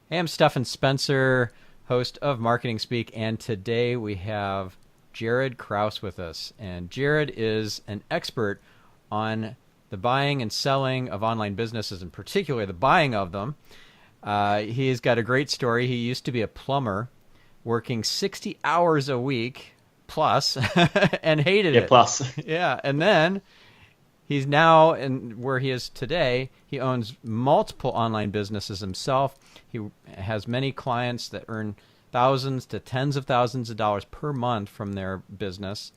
Hey, I'm Stephan Spencer, host of Marketing Speak, and today we have Jaryd Krause with us. And Jaryd is an expert on the buying and selling of online businesses, in particular the buying of them. He's got a great story. He used to be a plumber, working 60 hours a week plus, and hated Yeah, it. plus. Yeah, and then he's now, and where he is today, he owns multiple online businesses himself. He has many clients that earn thousands to tens of thousands of dollars per month from their business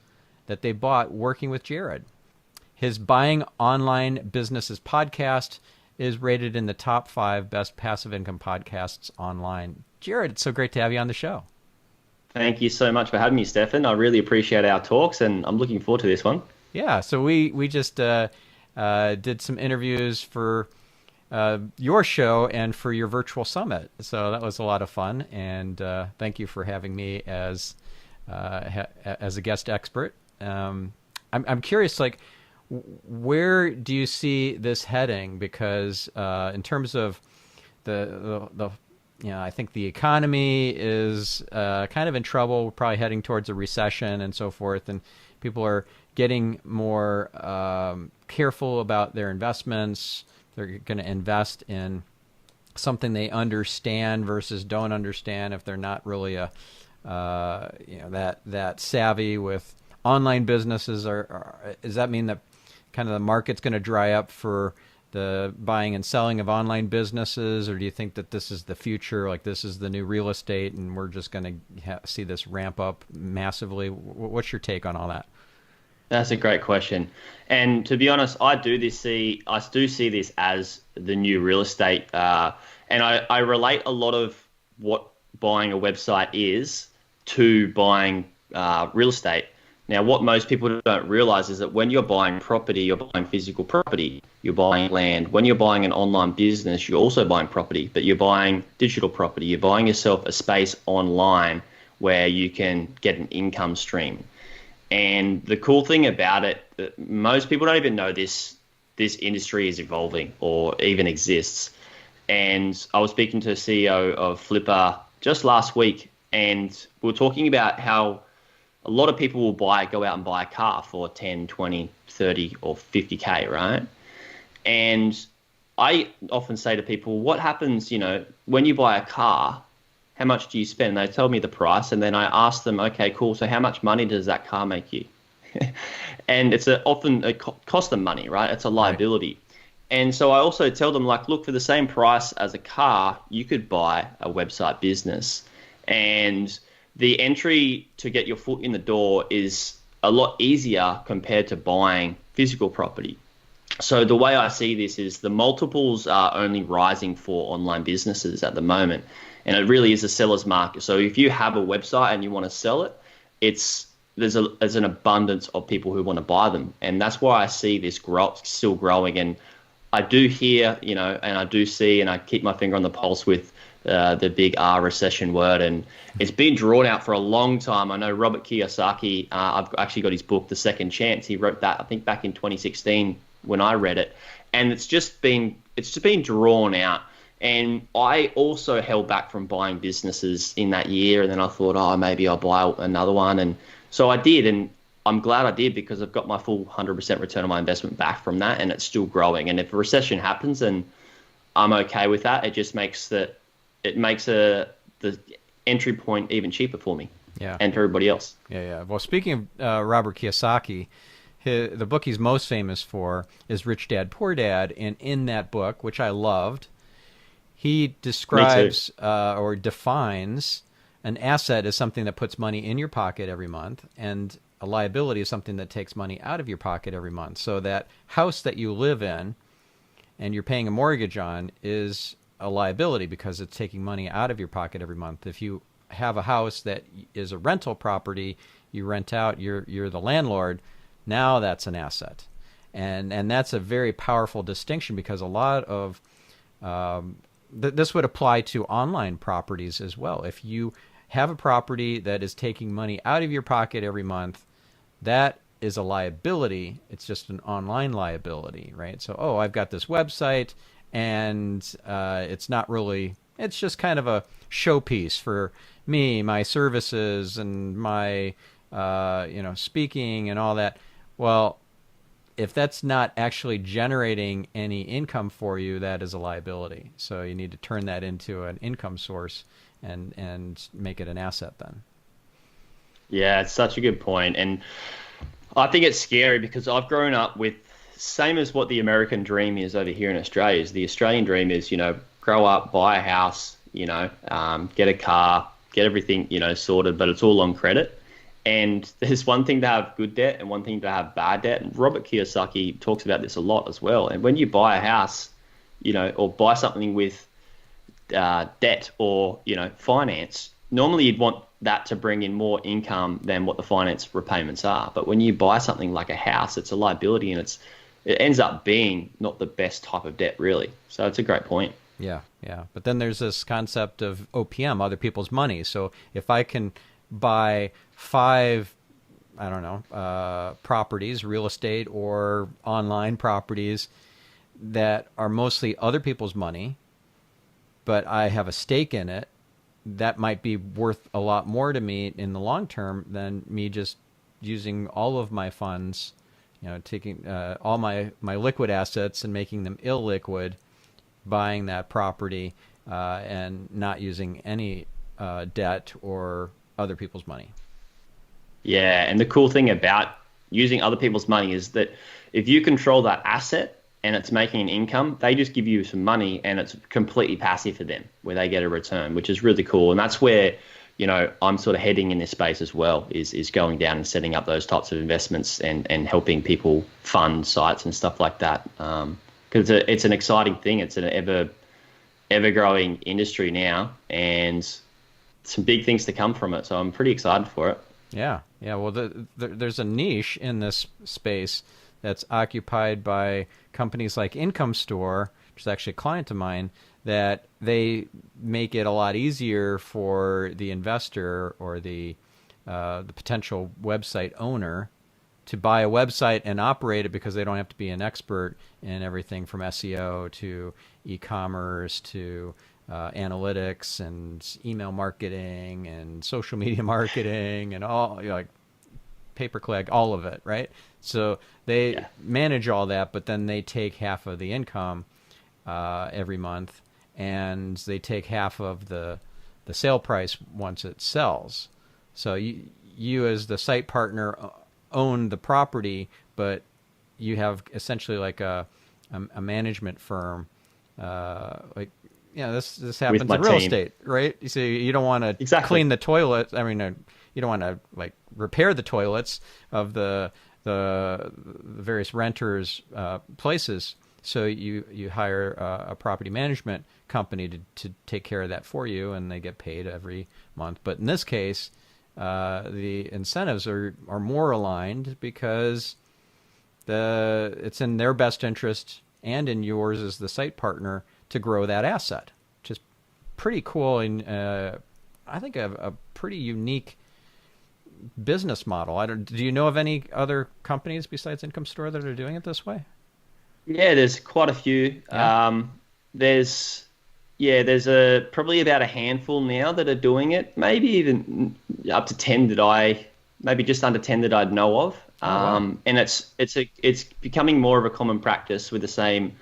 that they bought working with Jaryd. His Buying Online Businesses podcast is rated in the top 5 best passive income podcasts online. Jaryd, it's so great to have you on the show. Thank you so much for having me, Stefan. I really appreciate our talks and I'm looking forward to this one. Yeah, so we just did some interviews for your show and for your virtual summit. So that was a lot of fun, and thank you for having me as a guest expert. I'm curious, like, where do you see this heading? Because in terms of the I think the economy is kind of in trouble. We're probably heading towards a recession and so forth, and people are getting more careful about their investments. They're going to invest in something they understand versus don't understand if they're not really that savvy with online businesses. Does that mean that kind of the market's going to dry up for the buying and selling of online businesses, or do you think that this is the future, like this is the new real estate and we're just going to see this ramp up massively? What's your take on all that? That's a great question. And to be honest, I do see this as the new real estate. And I relate a lot of what buying a website is to buying real estate. Now, what most people don't realize is that when you're buying property, you're buying physical property, you're buying land. When you're buying an online business, you're also buying property, but you're buying digital property. You're buying yourself a space online where you can get an income stream. And the cool thing about it, that most people don't even know this industry is evolving or even exists. And I was speaking to a CEO of Flipper just last week, and we were talking about how a lot of people will go out and buy a car for 10, 20, 30 or 50K, right? And I often say to people, what happens, when you buy a car, how much do you spend? And they tell me the price, and then I ask them, okay, cool, so how much money does that car make you? And it's often a cost them money, right? It's a Right. liability. And so I also tell them, like, look, for the same price as a car, you could buy a website business. And the entry to get your foot in the door is a lot easier compared to buying physical property. So the way I see this is the multiples are only rising for online businesses at the moment. And it really is a seller's market. So if you have a website and you want to sell it, there's an abundance of people who want to buy them. And that's why I see this still growing. And I do hear, and I do see, and I keep my finger on the pulse with the big R recession word. And it's been drawn out for a long time. I know Robert Kiyosaki, I've actually got his book, The Second Chance. He wrote that, I think, back in 2016 when I read it. And it's just been drawn out. And I also held back from buying businesses in that year. And then I thought, oh, maybe I'll buy another one. And so I did. And I'm glad I did because I've got my full 100% return on my investment back from that. And it's still growing. And if a recession happens, then I'm okay with that. It just makes the entry point even cheaper for me Yeah. and for everybody else. Yeah. Well, speaking of Robert Kiyosaki, the book he's most famous for is Rich Dad Poor Dad, and in that book, which I loved, he Me too. describes or defines an asset as something that puts money in your pocket every month, and a liability is something that takes money out of your pocket every month. So that house that you live in and you're paying a mortgage on is a liability because it's taking money out of your pocket every month. If you have a house that is a rental property, you rent out, you're the landlord, now that's an asset. And that's a very powerful distinction because a lot of this would apply to online properties as well. If you have a property that is taking money out of your pocket every month, that is a liability. It's just an online liability, right? So, oh, I've got this website, and it's not really it's just kind of a showpiece for me, my services, and my speaking and all that. Well, if that's not actually generating any income for you, that is a liability. So you need to turn that into an income source and make it an asset then. Yeah, it's such a good point. And I think it's scary because I've grown up with same as what the American dream is over here in Australia. Is the Australian dream is, grow up, buy a house, get a car, get everything, sorted, but it's all on credit. And there's one thing to have good debt and one thing to have bad debt. And Robert Kiyosaki talks about this a lot as well. And when you buy a house, or buy something with debt or, finance, normally you'd want that to bring in more income than what the finance repayments are. But when you buy something like a house, it's a liability, and it ends up being not the best type of debt, really. So it's a great point. Yeah. But then there's this concept of OPM, other people's money. So if I can buy 5, properties, real estate or online properties that are mostly other people's money, but I have a stake in it, that might be worth a lot more to me in the long term than me just using all of my funds, taking all my liquid assets and making them illiquid, buying that property and not using any debt or other people's money. Yeah, and the cool thing about using other people's money is that if you control that asset and it's making an income, they just give you some money and it's completely passive for them, where they get a return, which is really cool. And that's where, I'm sort of heading in this space as well, is going down and setting up those types of investments and helping people fund sites and stuff like that. Because it's an exciting thing. It's an ever growing industry now, and some big things to come from it. So I'm pretty excited for it. Yeah. Well, there's a niche in this space that's occupied by companies like Income Store, which is actually a client of mine, that they make it a lot easier for the investor or the potential website owner to buy a website and operate it, because they don't have to be an expert in everything from SEO to e-commerce to analytics and email marketing and social media marketing and all, like pay-per-click, all of it, right? So they manage all that, but then they take half of the income every month, and they take half of the sale price once it sells. So you as the site partner own the property, but you have essentially like a management firm. This happens in real estate, right? So you don't want to clean the toilet. I mean, you don't want to like repair the toilets of the various renters' places. So you hire a property management company to take care of that for you, and they get paid every month. But in this case, the incentives are more aligned, because it's in their best interest and in yours as the site partner to grow that asset, which is pretty cool, and I think a pretty unique business model. Do you know of any other companies besides Income Store that are doing it this way? Yeah, there's quite a few. Yeah. There's probably about a handful now that are doing it. Maybe even up to 10 maybe just under 10 that I'd know of. Wow. And it's becoming more of a common practice with the same,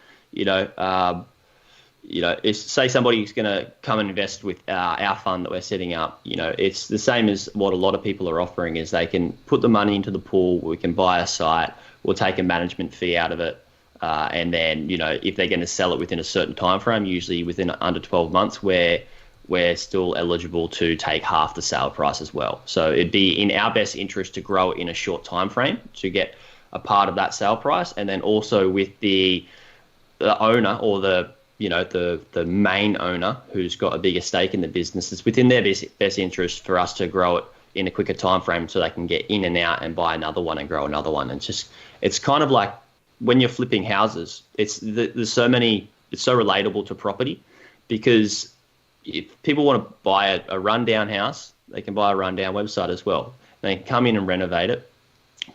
if say somebody's going to come and invest with our fund that we're setting up, it's the same as what a lot of people are offering, is they can put the money into the pool, we can buy a site, we'll take a management fee out of it. And then, if they're going to sell it within a certain time frame, usually within under 12 months, where we're still eligible to take half the sale price as well. So it'd be in our best interest to grow it in a short time frame to get a part of that sale price, and then also with the owner or the main owner who's got a bigger stake in the business, it's within their best interest for us to grow it in a quicker time frame so they can get in and out and buy another one and grow another one. And it's kind of like when you're flipping houses, it's so relatable to property, because if people want to buy a rundown house, they can buy a rundown website as well. They can come in and renovate it,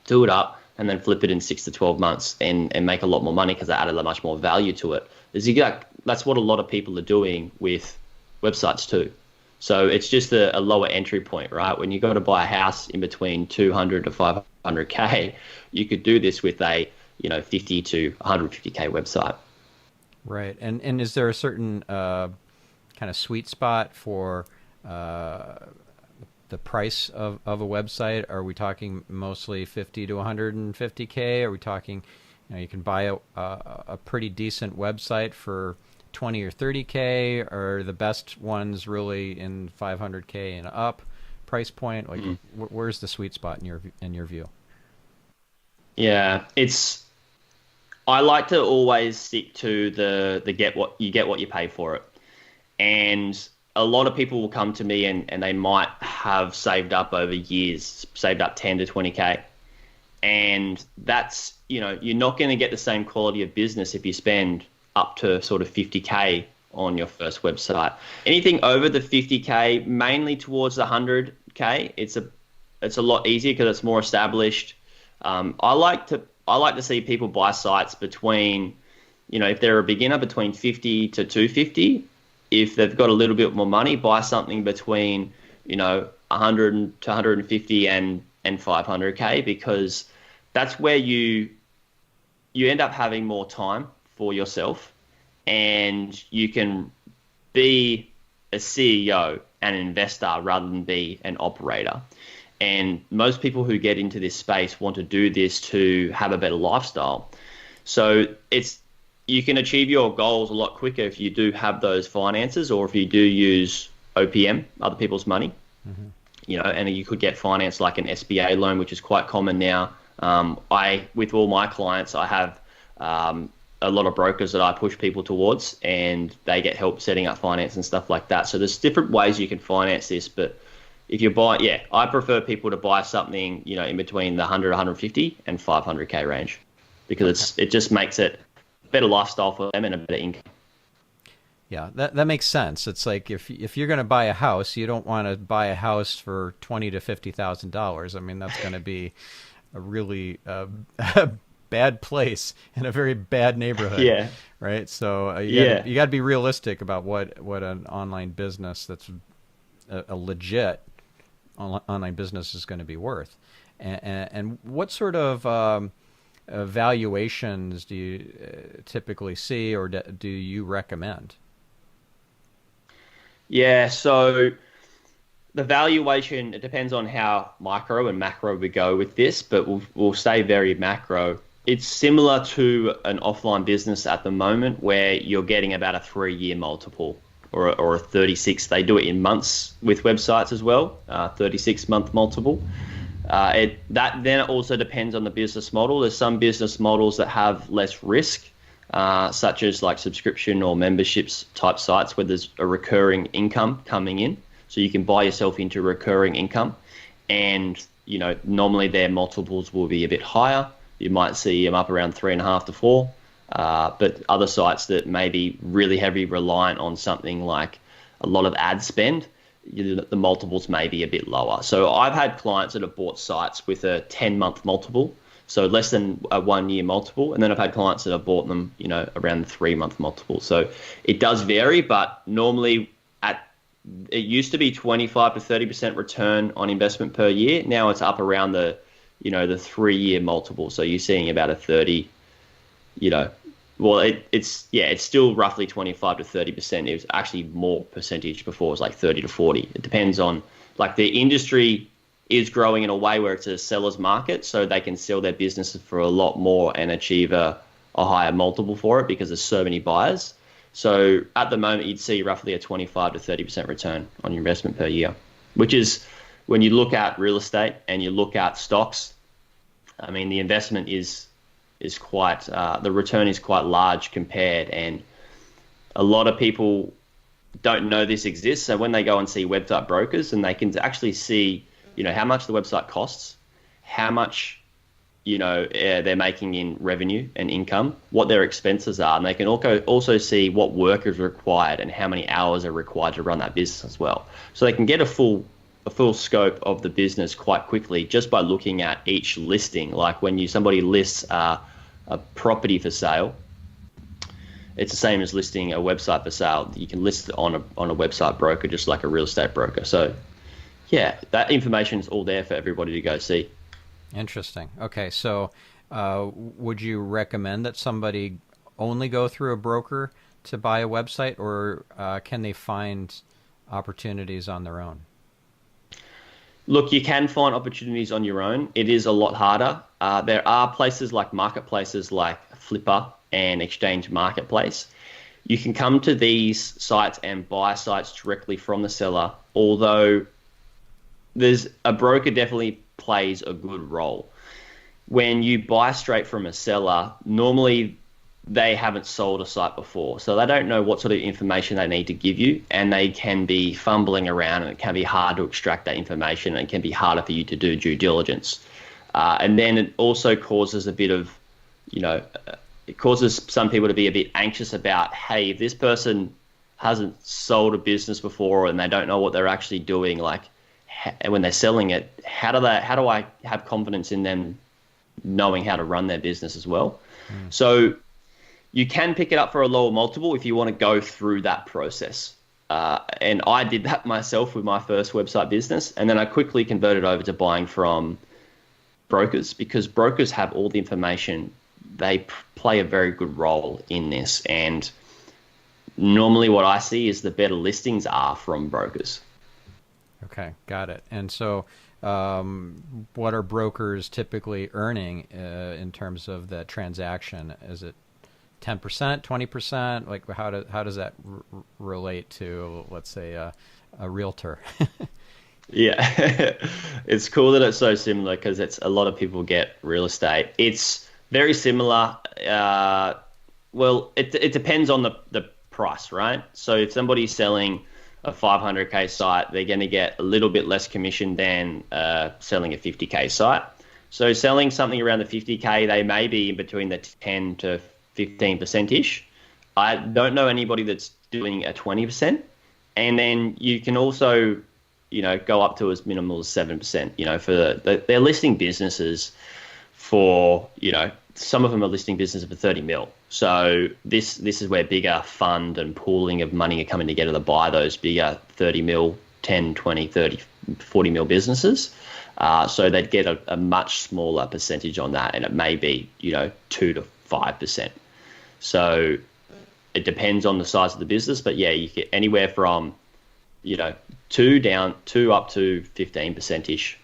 do it up, and then flip it in 6 to 12 months and make a lot more money because they added much more value to it. That's what a lot of people are doing with websites too. So it's just a lower entry point, right? When you got to buy a house in between 200 to 500K, you could do this with a 50 to 150K website. Right. And is there a certain kind of sweet spot for the price of a website? Are we talking mostly 50 to 150K? Are we talking, you can buy a pretty decent website for 20 or 30K? Are the best ones really in 500K and up price point? Like, where's the sweet spot in your view? Yeah, I like to always stick to the get what you pay for it. And a lot of people will come to me and they might have saved up over years, saved up 10 to 20K. And that's, you're not going to get the same quality of business if you spend up to sort of 50K on your first website. Anything over the 50K, mainly towards the 100K, it's a lot easier because it's more established. I like to see people buy sites between, if they're a beginner, between 50 to 250. If they've got a little bit more money, buy something between, 100 to 150 and 500K, because that's where you end up having more time for yourself, and you can be a CEO and an investor rather than be an operator. And most people who get into this space want to do this to have a better lifestyle. So you can achieve your goals a lot quicker if you do have those finances, or if you do use OPM, other people's money. And you could get finance like an SBA loan, which is quite common now. With all my clients, I have a lot of brokers that I push people towards, and they get help setting up finance and stuff like that. So there's different ways you can finance this, but if you buy, I prefer people to buy something, in between the 100, 150 and 500K range, because it just makes it a better lifestyle for them and a better income. Yeah, that makes sense. It's like if you're going to buy a house, you don't want to buy a house for $20,000 to $50,000. I mean, that's going to be a really bad place in a very bad neighborhood. Yeah. Right. So you got to be realistic about what an online business that's a legit online business is going to be worth, and what sort of valuations do you typically see, or do you recommend? Yeah, so the valuation, it depends on how micro and macro we go with this, but we'll stay very macro. It's similar to an offline business at the moment, where you're getting about a 3-year multiple or a 36. They do it in months with websites as well, 36-month multiple. That then also depends on the business model. There's some business models that have less risk, such as like subscription or memberships type sites where there's a recurring income coming in. So you can buy yourself into recurring income, and normally their multiples will be a bit higher. You might see them up around 3.5 to 4. But other sites that may be really heavy reliant on something like a lot of ad spend, the multiples may be a bit lower. So I've had clients that have bought sites with a 10-month multiple, so less than a 1-year multiple. And then I've had clients that have bought them, around the 3-month multiple. So it does vary, but normally it used to be 25 to 30% return on investment per year. Now it's up around the 3-year multiple. So you're seeing about a 30, it's still roughly 25 to 30%. It was actually more percentage before. It was like 30 to 40. It depends on, like, the industry is growing in a way where it's a seller's market, so they can sell their businesses for a lot more and achieve a higher multiple for it because there's so many buyers. So at the moment, you'd see roughly a 25 to 30% return on your investment per year, which is, when you look at real estate and you look at stocks, I mean, the investment is quite, the return is quite large compared, and a lot of people don't know this exists. So when they go and see website brokers, and they can actually see, how much the website costs, how much, they're making in revenue and income, what their expenses are, and they can also see what work is required and how many hours are required to run that business as well. So they can get a full scope of the business quite quickly just by looking at each listing. Like when somebody lists a property for sale, it's the same as listing a website for sale. You can list it on a website broker, just like a real estate broker. So yeah, that information is all there for everybody to go see. Interesting. Okay, so would you recommend that somebody only go through a broker to buy a website, or can they find opportunities on their own? Look, you can find opportunities on your own. It is a lot harder. There are places like marketplaces like Flipper and Exchange Marketplace. You can come to these sites and buy sites directly from the seller, although there's a broker definitely plays a good role. When you buy straight from a seller, normally they haven't sold a site before, so they don't know what sort of information they need to give you, and they can be fumbling around, and it can be hard to extract that information, and it can be harder for you to do due diligence. And then it also causes a bit of, it causes some people to be a bit anxious about, hey, if this person hasn't sold a business before and they don't know what they're actually doing, like when they're selling it, how do I have confidence in them knowing how to run their business as well? So you can pick it up for a lower multiple if you want to go through that process. And I did that myself with my first website business. And then I quickly converted over to buying from brokers, because brokers have all the information. They play a very good role in this. And normally what I see is the better listings are from brokers. Okay, got it. And so what are brokers typically earning in terms of the transaction? Is it 10%, 20%? Like how does that relate to, let's say, a realtor? Yeah, it's cool that it's so similar, because it's a lot of people get real estate. It's very similar. Well, it depends on the price, right? So if somebody's selling a 500K site, they're going to get a little bit less commission than selling a 50K site. So selling something around the 50K, they may be in between the 10 to 15%-ish. I don't know anybody that's doing a 20%. And then you can also, go up to as minimal as 7%, for they're listing businesses for, some of them are listing businesses for 30 mil. So this is where bigger fund and pooling of money are coming together to buy those bigger 30 mil, 10, 20, 30, 40 mil businesses. So they'd get a much smaller percentage on that, and it may be, 2 to 5%. So it depends on the size of the business, but yeah, you get anywhere from, 2 up to 15%-ish.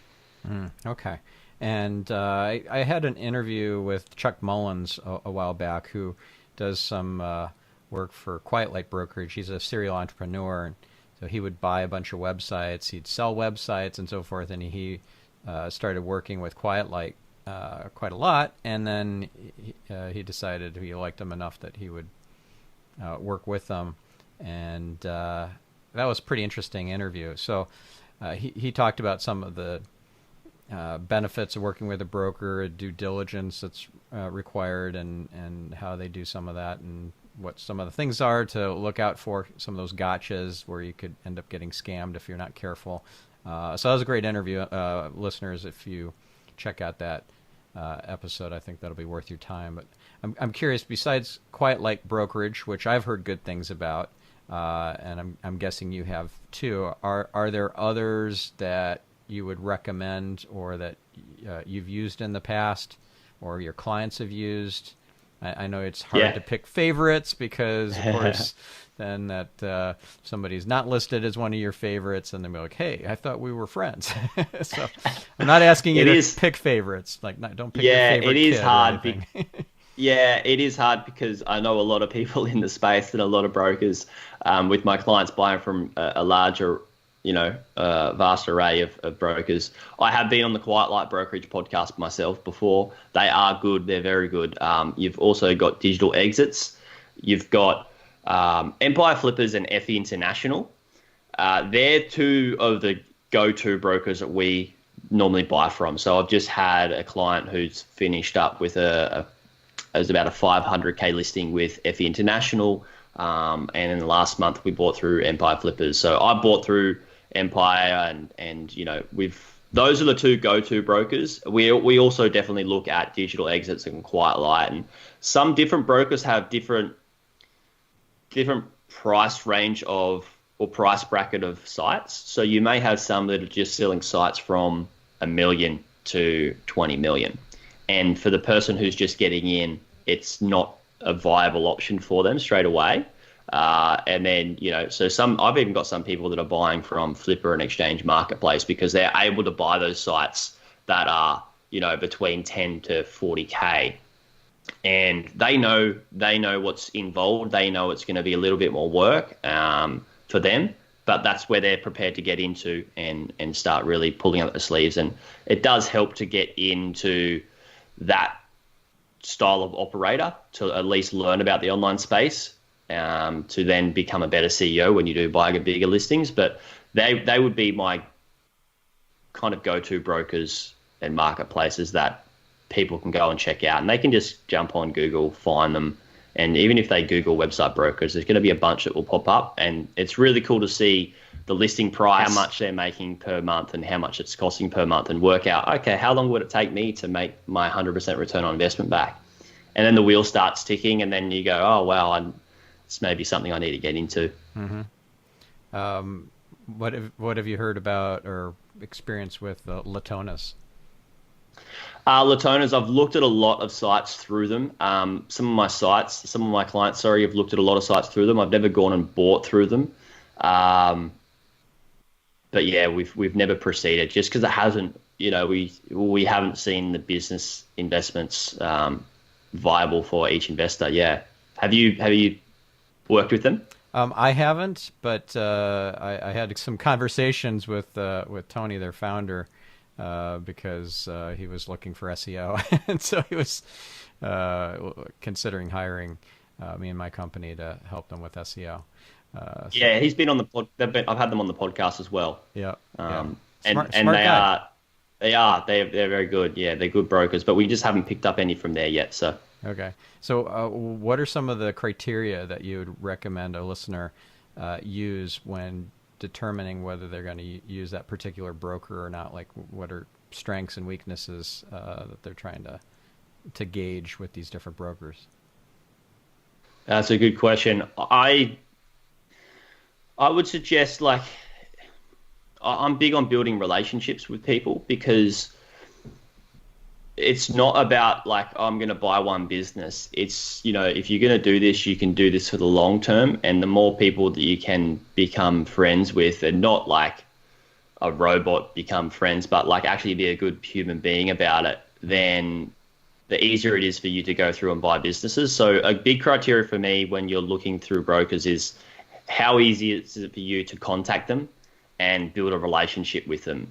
Okay. And I had an interview with Chuck Mullins a while back, who does some work for Quiet Light Brokerage. He's a serial entrepreneur, and so he would buy a bunch of websites, he'd sell websites and so forth, and he started working with Quiet Light quite a lot, and then he decided he liked them enough that he would work with them, and that was a pretty interesting interview. So he talked about some of the benefits of working with a broker, due diligence that's required, and how they do some of that, and what some of the things are to look out for, some of those gotchas where you could end up getting scammed if you're not careful. So that was a great interview. Listeners, if you check out that episode, I think that'll be worth your time. But I'm curious, besides Quiet Light Brokerage, which I've heard good things about, and I'm guessing you have too, are there others that you would recommend, or that you've used in the past, or your clients have used? I know it's hard to pick favorites, because of course then that somebody's not listed as one of your favorites, and they'll be like, hey, I thought we were friends. So I'm not asking you to pick favorites. Like, don't pick your favorite kid. Yeah, it is hard. Yeah, it is hard, because I know a lot of people in the space and a lot of brokers, with my clients buying from a larger, vast array of brokers. I have been on the Quiet Light Brokerage podcast myself before. They are good. They're very good. You've also got Digital Exits. You've got Empire Flippers and FE International. They're two of the go-to brokers that we normally buy from. So I've just had a client who's finished up with it was about a 500K listing with FE International. And in the last month, we bought through Empire Flippers. So I bought through Empire, and those are the two go-to brokers. We also definitely look at Digital Exits and Quiet Light, and some different brokers have different different price range of or price bracket of sites. So you may have some that are just selling sites from 1 million to 20 million. And for the person who's just getting in, it's not a viable option for them straight away. And then, so I've even got some people that are buying from Flipper and Exchange Marketplace because they're able to buy those sites that are, between 10 to 40K. And they know what's involved. They know it's going to be a little bit more work for them, but that's where they're prepared to get into and start really pulling up the sleeves. And it does help to get into that style of operator to at least learn about the online space, to then become a better CEO when you do buy bigger listings. But they would be my kind of go-to brokers and marketplaces that people can go and check out, and they can just jump on Google, find them. And even if they Google website brokers, there's going to be a bunch that will pop up, and it's really cool to see the listing price, how much they're making per month and how much it's costing per month, and work out, okay, how long would it take me to make my 100% return on investment back? And then the wheel starts ticking, and then you go, oh, wow, it's maybe something I need to get into. Mm-hmm. What have you heard about or experienced with Latonas? Latonas, I've looked at a lot of sites through them. Some of my clients, have looked at a lot of sites through them. I've never gone and bought through them. But yeah, we've never proceeded just because it hasn't, we haven't seen the business investments viable for each investor. Yeah. Have you worked with them? I haven't, but I had some conversations with Tony, their founder, because he was looking for SEO, and so he was considering hiring me and my company to help them with SEO. Yeah, he's been on the pod. I've had them on the podcast as well. Yeah, and smart they guy. they're very good. Yeah, they're good brokers, but we just haven't picked up any from there yet. So okay, so what are some of the criteria that you would recommend a listener use when determining whether they're going to use that particular broker or not? Like, what are strengths and weaknesses that they're trying to gauge with these different brokers? That's a good question. I would suggest, like, I'm big on building relationships with people, because it's not about like, I'm going to buy one business. It's, if you're going to do this, you can do this for the long term. And the more people that you can become friends with, and not like a robot become friends, but like actually be a good human being about it, then the easier it is for you to go through and buy businesses. So a big criteria for me when you're looking through brokers is how easy is it for you to contact them and build a relationship with them,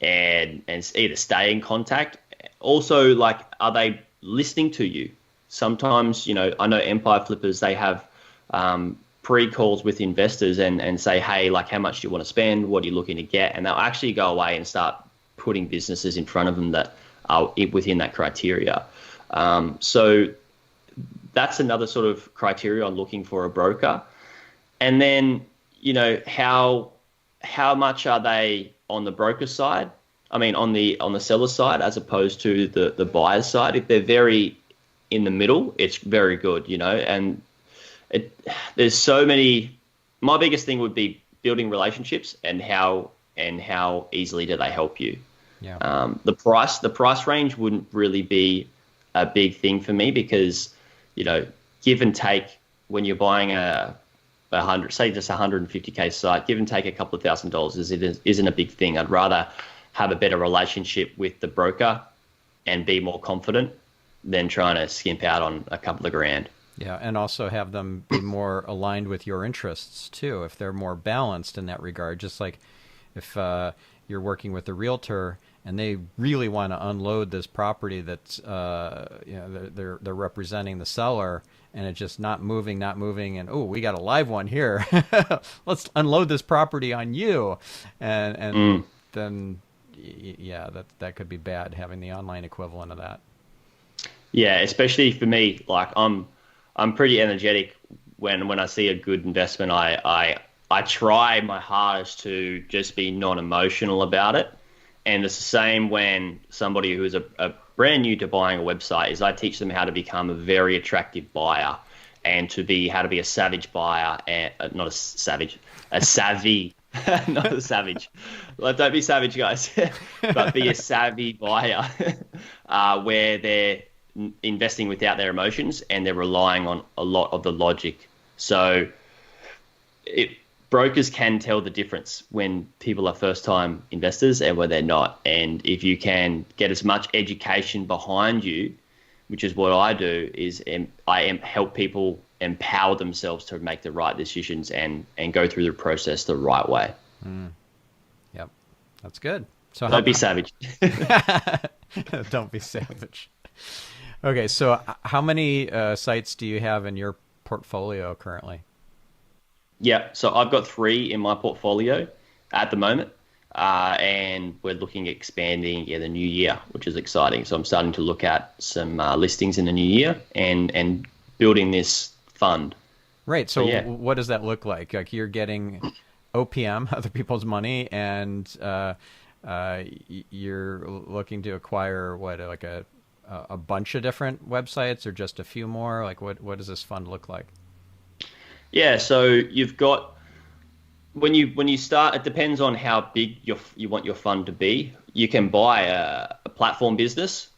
and either stay in contact. Also, like, are they listening to you? Sometimes, I know Empire Flippers, they have pre-calls with investors and say, hey, like, how much do you want to spend? What are you looking to get? And they'll actually go away and start putting businesses in front of them that are within that criteria. So that's another sort of criteria on looking for a broker. And then, how much are they on the broker side? I mean, on the seller side, as opposed to the buyer's side. If they're very in the middle, it's very good, and there's so many. My biggest thing would be building relationships, and how easily do they help you. Yeah. The price range wouldn't really be a big thing for me, because, give and take, when you're buying a 150K site, give and take a couple of $1,000 isn't a big thing. I'd rather have a better relationship with the broker and be more confident than trying to skimp out on a couple of grand. Yeah, and also have them be more aligned with your interests too, if they're more balanced in that regard. Just like if you're working with a realtor and they really want to unload this property that's they're representing the seller, and it's just not moving, and oh, we got a live one here. Let's unload this property on you, and then yeah, that could be bad, having the online equivalent of that. Yeah, especially for me, like I'm pretty energetic when I see a good investment. I try my hardest to just be non-emotional about it. And it's the same when somebody who's a brand new to buying a website, is I teach them how to become a very attractive buyer. and how to be a savage buyer, and not a savage, a savvy, not a savage. Well, don't be savage, guys, but be a savvy buyer, where they're investing without their emotions and they're relying on a lot of the logic. So brokers can tell the difference when people are first-time investors and when they're not. And if you can get as much education behind you, which is what I do, is help people empower themselves to make the right decisions and go through the process the right way. Yep, that's good. So don't be savage. Don't be savage. Okay, so how many sites do you have in your portfolio currently? Yeah, so I've got 3 in my portfolio at the moment, and we're looking at expanding in the new year, which is exciting. So I'm starting to look at some listings in the new year and building this fund. Right. So what does that look like? Like you're getting OPM, other people's money, and you're looking to acquire like a bunch of different websites or just a few more? Like what does this fund look like? Yeah, so you've got when you start, it depends on how big you want your fund to be. You can buy a platform business,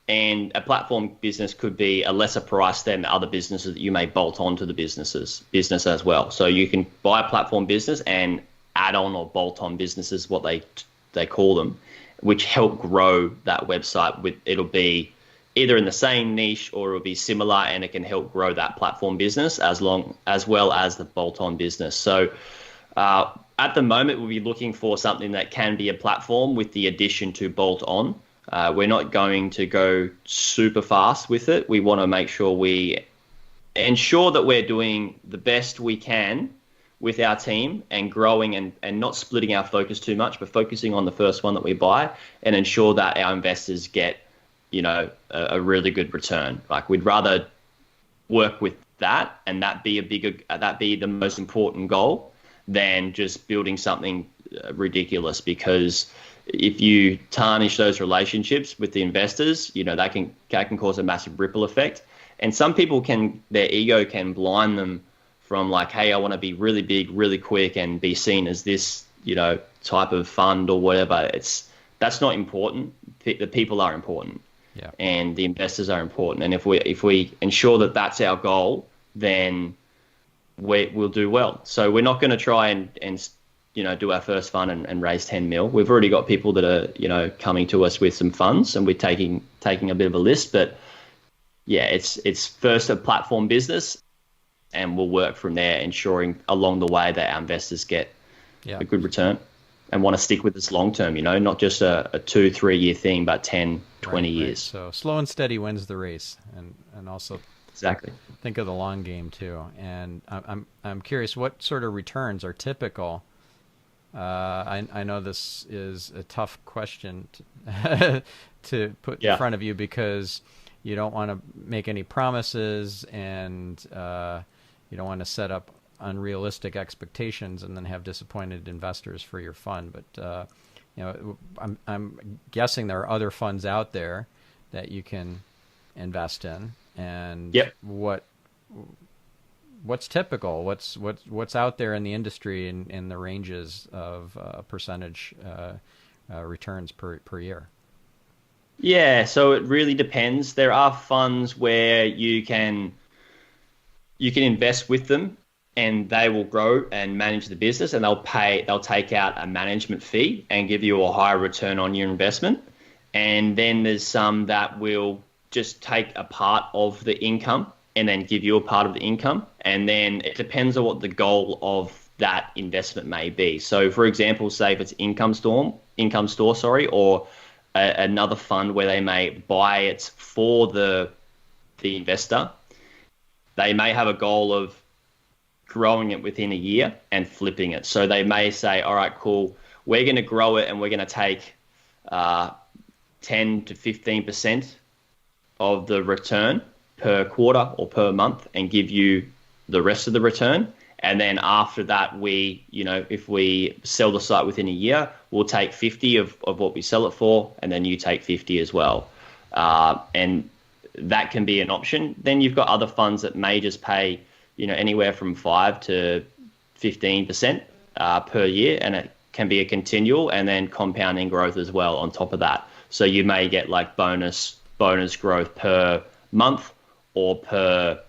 and a platform business could be a lesser price than other businesses that you may bolt onto the business as well. So you can buy a platform business and add on or bolt on businesses, what they call them, which help grow that website. It'll be either in the same niche or it'll be similar, and it can help grow that platform business as well as the bolt-on business. So at the moment, we'll be looking for something that can be a platform with the addition to bolt-on. We're not going to go super fast with it. We want to make sure we ensure that we're doing the best we can with our team and growing and not splitting our focus too much, but focusing on the first one that we buy and ensure that our investors get a really good return. Like, we'd rather work with that and that be the most important goal than just building something ridiculous, because if you tarnish those relationships with the investors, that can cause a massive ripple effect. And some people their ego can blind them from like, hey, I want to be really big, really quick and be seen as this, type of fund or whatever. That's not important. The people are important. Yeah. And the investors are important. And if we ensure that that's our goal, then we'll do well. So we're not going to try and do our first fund and raise 10 mil. We've already got people that are, coming to us with some funds, and we're taking a bit of a list. But yeah, it's first a platform business, and we'll work from there, ensuring along the way that our investors get a good return and want to stick with us long term, not just a 2-3 year thing, but 10, 20 years. Right. So slow and steady wins the race, and also exactly think of the long game too. And I'm curious, what sort of returns are typical? I know this is a tough question to put in front of you, because you don't want to make any promises, and you don't want to set up unrealistic expectations and then have disappointed investors for your fund. But I'm guessing there are other funds out there that you can invest in, and what's typical? What's out there in the industry in the ranges of percentage returns per year? Yeah, so it really depends. There are funds where you can invest with them, and they will grow and manage the business, and they'll take out a management fee and give you a higher return on your investment. And then there's some that will just take a part of the income and then give you a part of the income. And then it depends on what the goal of that investment may be. So for example, say if it's income store, or another fund where they may buy it for the investor, they may have a goal of growing it within a year and flipping it. So they may say, all right, cool, we're going to grow it and we're going to take 10 to 15% of the return per quarter or per month and give you the rest of the return. And then after that, if we sell the site within a year, we'll take 50 of what we sell it for, and then you take 50 as well. And that can be an option. Then you've got other funds that may just pay, anywhere from 5 to 15% per year, and it can be a continual and then compounding growth as well on top of that. So you may get like bonus growth per month or per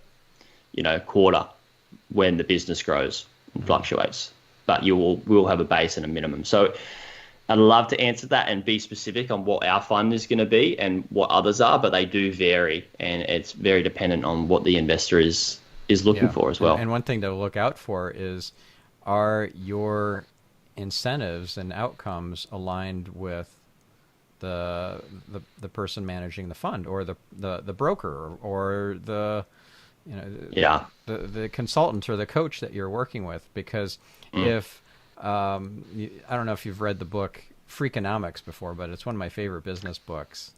quarter when the business grows and fluctuates. But we'll have a base and a minimum. So I'd love to answer that and be specific on what our fund is going to be and what others are, but they do vary, and it's very dependent on what the investor is looking for as well. And one thing to look out for is, are your incentives and outcomes aligned with the person managing the fund, or the broker, or the consultant or the coach that you're working with? Because if I don't know if you've read the book Freakonomics before, but it's one of my favorite business books.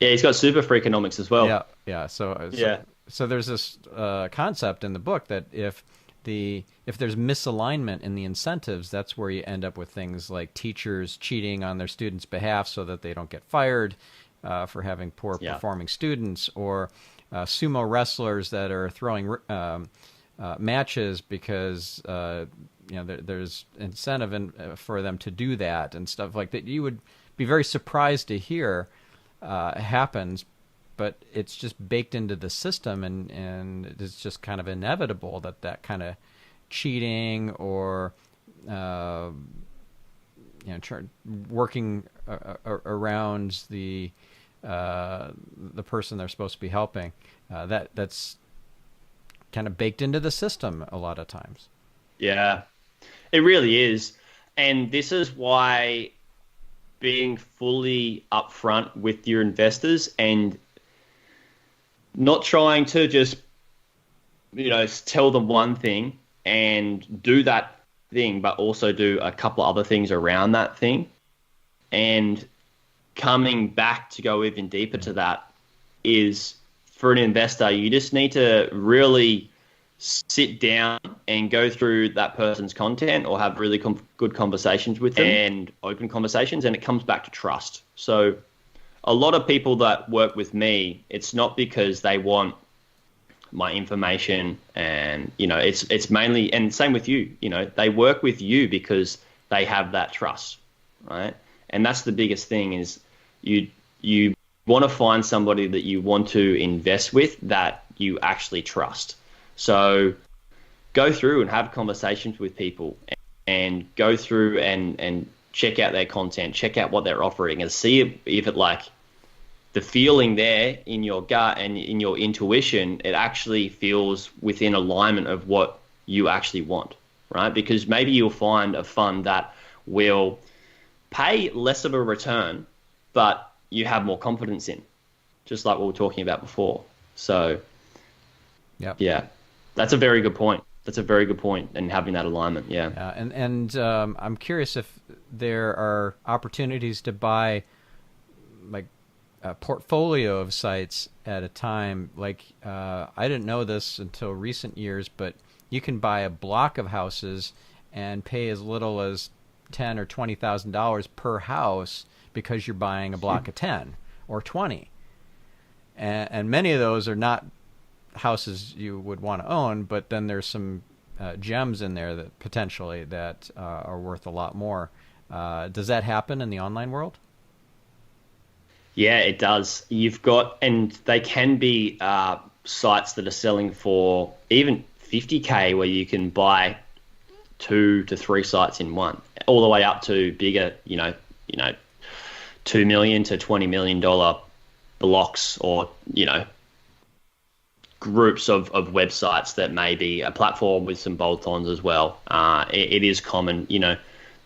Yeah, he's got Super Freakonomics as well. Yeah. So there's this concept in the book that if there's misalignment in the incentives, that's where you end up with things like teachers cheating on their students' behalf so that they don't get fired for having poor performing students, or sumo wrestlers that are throwing matches because there's incentive for them to do that and stuff like that. You would be very surprised to hear happens, but it's just baked into the system, and it's just kind of inevitable that kind of cheating or working around the person they're supposed to be helping, that's kind of baked into the system a lot of times. Yeah, it really is. And this is why being fully upfront with your investors and not trying to just, tell them one thing and do that thing, but also do a couple of other things around that thing. And coming back to go even deeper to that is, for an investor, you just need to really sit down and go through that person's content, or have really good conversations with them and open conversations. And it comes back to trust. So a lot of people that work with me, it's not because they want my information, and it's mainly, and same with you, they work with you because they have that trust, right? And that's the biggest thing, is you want to find somebody that you want to invest with that you actually trust. So go through and have conversations with people, and go through and check out their content, check out what they're offering, and see if it, like, the feeling there in your gut and in your intuition, it actually feels within alignment of what you actually want, right? Because maybe you'll find a fund that will pay less of a return, but you have more confidence in, just like what we were talking about before. So yeah, that's a very good point. That's a very good point, and having that alignment. Yeah. And I'm curious if there are opportunities to buy like a portfolio of sites at a time. Like I didn't know this until recent years, but you can buy a block of houses and pay as little as $10,000 or $20,000 per house, because you're buying a block of 10 or 20, and many of those are not houses you would want to own, but then there's some gems in there that potentially that are worth a lot more. Does that happen in the online world? Yeah, it does. You've got, and they can be sites that are selling for even 50K, where you can buy 2 to 3 sites in one, all the way up to bigger, $2 million to $20 million blocks, or groups of websites that may be a platform with some bolt-ons as well. It is common.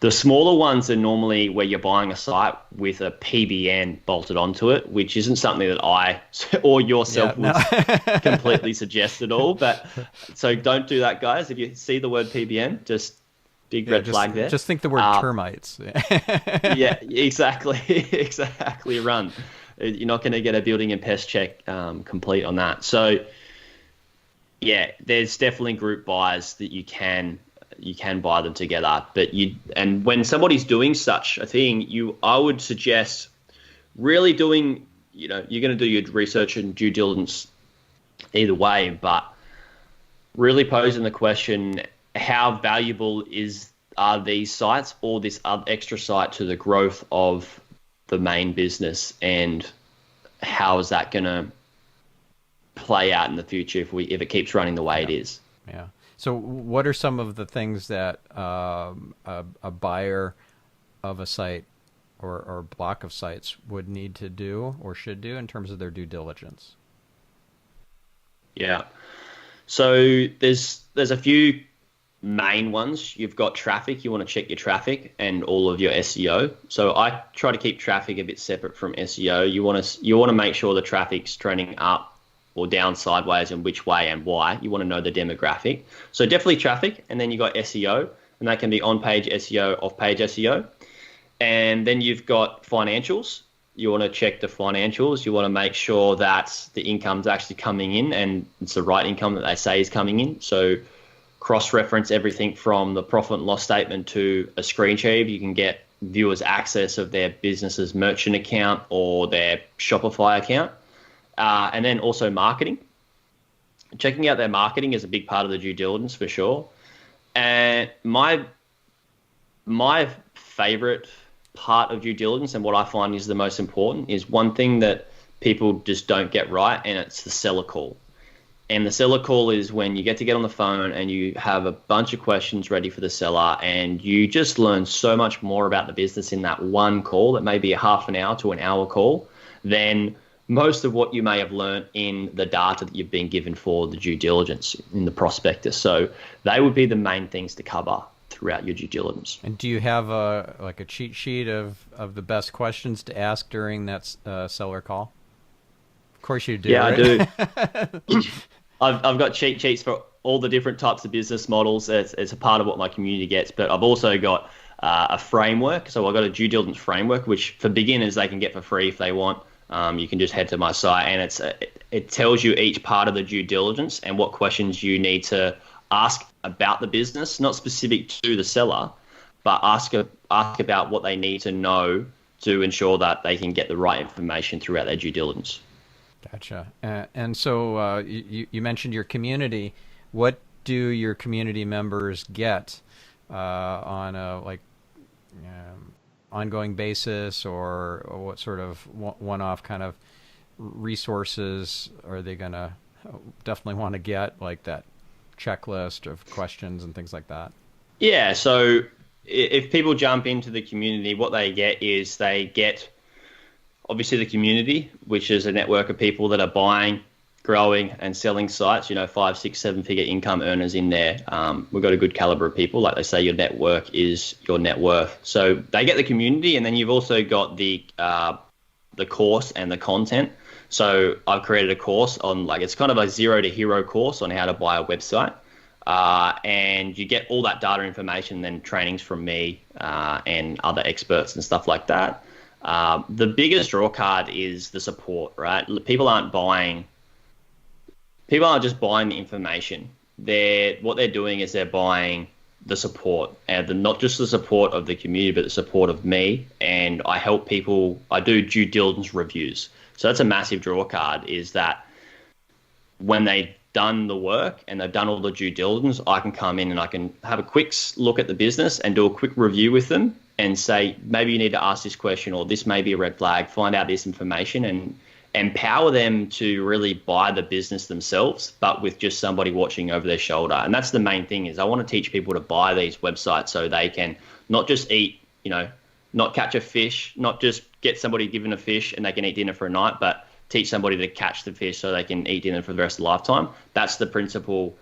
The smaller ones are normally where you're buying a site with a PBN bolted onto it, which isn't something that I or yourself would completely suggest at all. But so don't do that, guys. If you see the word PBN, just big red flag there. Just think the word termites. Yeah, exactly. Exactly. Run. You're not going to get a building and pest check complete on that. So yeah, there's definitely group buys that you can buy them together. But and when somebody's doing such a thing, I would suggest really doing you're going to do your research and due diligence either way, but really posing the question, how valuable are these sites or this other extra site to the growth of the main business, and how is that going to play out in the future if it keeps running the way it is? Yeah. So what are some of the things that a buyer of a site or block of sites would need to do or should do in terms of their due diligence? Yeah. So there's a few main ones. You've got traffic. You want to check your traffic and all of your SEO. So I try to keep traffic a bit separate from SEO. You want to make sure the traffic's trending up or down, sideways, and which way and why. You want to know the demographic. So definitely traffic, and then you got SEO, and that can be on-page SEO, off-page SEO. And then you've got financials. You want to check the financials. You want to make sure that the income's actually coming in and it's the right income that they say is coming in. So cross-reference everything from the profit and loss statement to a screen share. You can get viewers access of their business's merchant account or their Shopify account. And then also marketing. Checking out their marketing is a big part of the due diligence for sure. And my favorite part of due diligence, and what I find is the most important, is one thing that people just don't get right, and it's the seller call. And the seller call is when you get to get on the phone and you have a bunch of questions ready for the seller, and you just learn so much more about the business in that one call, that may be a half an hour to an hour call, than most of what you may have learned in the data that you've been given for the due diligence in the prospectus. So they would be the main things to cover throughout your due diligence. And do you have a cheat sheet of the best questions to ask during that seller call? Of course you do. Yeah, right? I do. I've got cheat sheets for all the different types of business models. It's a part of what my community gets, but I've also got a framework. So I've got a due diligence framework, which for beginners they can get for free if they want. You can just head to my site, and it tells you each part of the due diligence and what questions you need to ask about the business, not specific to the seller, but ask about what they need to know to ensure that they can get the right information throughout their due diligence. Gotcha. And so you mentioned your community. What do your community members get on a ongoing basis, or what sort of one-off kind of resources are they going to definitely want to get, like that checklist of questions and things like that? Yeah, so if people jump into the community, what they get is they get obviously the community, which is a network of people that are buying, growing and selling sites, 5, 6, 7-figure income earners in there. We've got a good caliber of people. Like they say, your network is your net worth. So they get the community, and then you've also got the course and the content. So I've created a course on, it's kind of a 0 to hero course on how to buy a website. And you get all that data information, then trainings from me and other experts and stuff like that. The biggest draw card is the support, right? People aren't just buying the information. What they're doing is they're buying the support, and not just the support of the community, but the support of me. And I help people. I do due diligence reviews. So that's a massive draw card, is that when they've done the work and they've done all the due diligence, I can come in and I can have a quick look at the business and do a quick review with them and say, maybe you need to ask this question, or this may be a red flag, find out this information, and empower them to really buy the business themselves, but with just somebody watching over their shoulder. And that's the main thing, is I want to teach people to buy these websites so they can not just eat, not catch a fish, not just get somebody given a fish and they can eat dinner for a night, but teach somebody to catch the fish so they can eat dinner for the rest of the lifetime. That's the principle